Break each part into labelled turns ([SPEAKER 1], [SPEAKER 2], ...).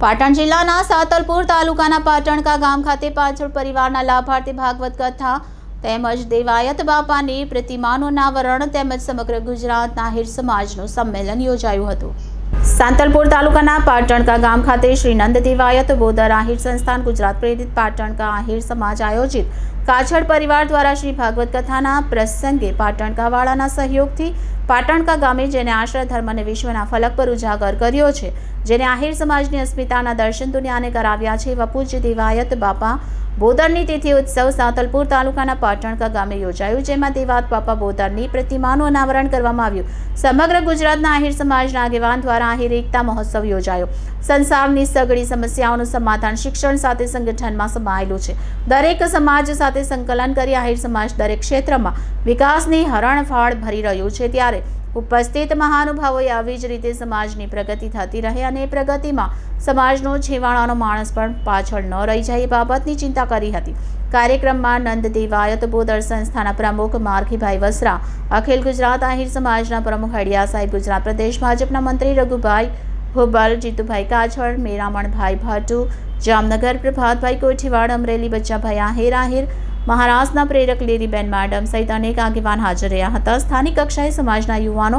[SPEAKER 1] પાટણ જિલ્લાના સાતલપુર તાલુકાના પાટણકા ગામ ખાતે પાછળ પરિવારના લાભાર્થી ભાગવત કથા તેમજ દેવાયત બાપાની પ્રતિમાનું અનાવરણ તેમજ સમગ્ર ગુજરાત આહિર સમાજનું સંમેલન યોજાયું હતું। સાંતલપુર તાલુકાના પાટણકા ગામ ખાતે શ્રી નંદ દેવાયત બોદર આહિર સંસ્થાન ગુજરાત પ્રેરિત પાટણકા આહિર સમાજ આયોજિત કાછડ પરિવાર દ્વારા શ્રી ભાગવત કથાના પ્રસંગે પાટણકા વાળાના સહયોગથી પાટણકા ગામે જેને આશ્રય ધર્મને વિશ્વના ફલક પર ઉજાગર કર્યો છે, જેને આહિર સમાજની અસ્મિતાના દર્શન દુનિયાને કરાવ્યા છે, એવા પૂજ્ય દેવાયત બાપા બોદરની તિથિ ઉત્સવ સાંતલપુર તાલુકાના પાટણકા ગામે યોજાયું, જેમાં દેવાયત બાપા બોદરની પ્રતિમાનું અનાવરણ કરવામાં આવ્યું। સમગ્ર ગુજરાતના આહિર સમાજના આગેવાન દ્વારા આહિર એકતા મહોત્સવ યોજાયો। સંસારની સઘળી સમસ્યાઓનું સમાધાન શિક્ષણ સાથે સંગઠનમાં સમાયેલું છે। દરેક સમાજ સાથે સંકલન કરી આહિર સમાજ દરેક ક્ષેત્રમાં વિકાસની હરણફાળ ભરી રહ્યું છે, ત્યારે ઉપસ્થિત મહાનુભાવોએ આવી જ રીતે સમાજની પ્રગતિ થતી રહે અને એ પ્રગતિમાં સમાજનો છેવાડાનો માણસ પણ પાછળ ન રહી જાય એ બાબતની ચિંતા કરી હતી। કાર્યક્રમમાં નંદ દેવાયત બોદર સંસ્થાના પ્રમુખ મારખીભાઈ વસરા, અખિલ ગુજરાત આહિર સમાજના પ્રમુખ હડિયા સાહેબ, ગુજરાત પ્રદેશ ભાજપના મંત્રી રઘુભાઈ હુબલ, જીતુભાઈ કાછડ, મેરામણભાઈ ભાટુ, જામનગર પ્રભાતભાઈ કોઠીવાડ, અમરેલી બચ્ચાભાઈ આહિર, મહારાષ્ટ્રના પ્રેરક લીરીબેન મેડમ સહિત અનેક આગેવાન હાજર રહ્યા હતા। સ્થાનિક કક્ષાએ સમાજના યુવાનો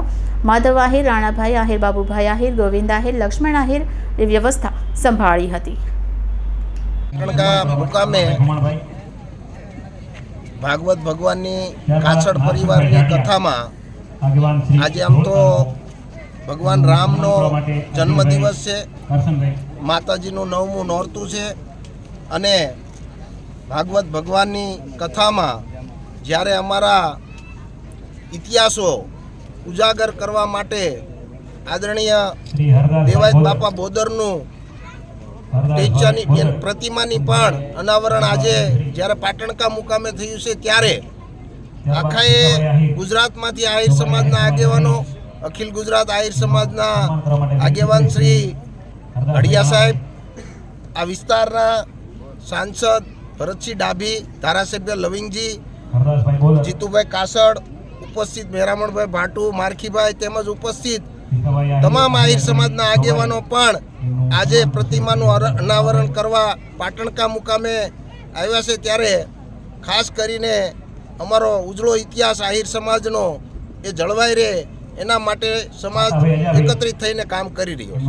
[SPEAKER 1] માધવ આહિર, રાણાભાઈ આહિર, બાબુભાઈ આહિર, ગોવિંદ આહિર, લક્ષ્મણ આહિર વ્યવસ્થા સંભાળી હતી।
[SPEAKER 2] મુકામે ભાગવત ભગવાનની કાછડ પરિવારની કથામાં આજે આમ તો ભગવાન રામનો જન્મદિવસ છે, માતાજીનું 9મું નોરતું છે અને ભાગવત ભગવાનની કથામાં જ્યારે અમારા ઇતિહાસો ઉજાગર કરવા માટે આદરણીય દેવાયત બાપા બોદરનું સ્ટેચ્યુની પ્રતિમાની પણ અનાવરણ આજે જ્યારે પાટણકા મુકામે થયું છે, ત્યારે આખાએ ગુજરાતમાંથી આહિર સમાજના આગેવાનો, અખિલ ગુજરાત આહિર સમાજના આગેવાન શ્રી હડિયા સાહેબ, આ વિસ્તારના સાંસદ ભરતસિંહ ડાભી, ધારાસભ્ય લવિંગજી, જીતુભાઈ કાછડ ઉપસ્થિત, મેરામણભાઈ ભાટુ, મારખીભાઈ તેમજ ઉપસ્થિત તમામ આહિર સમાજના આગેવાનો પણ આજે પ્રતિમાનું અનાવરણ કરવા પાટણકા મુકામે આવ્યા છે। ત્યારે ખાસ કરીને અમારો ઉજળો ઇતિહાસ આહિર સમાજનો એ જળવાઈ રહે એના માટે સમાજ એકત્રિત થઈને કામ કરી રહ્યો છે।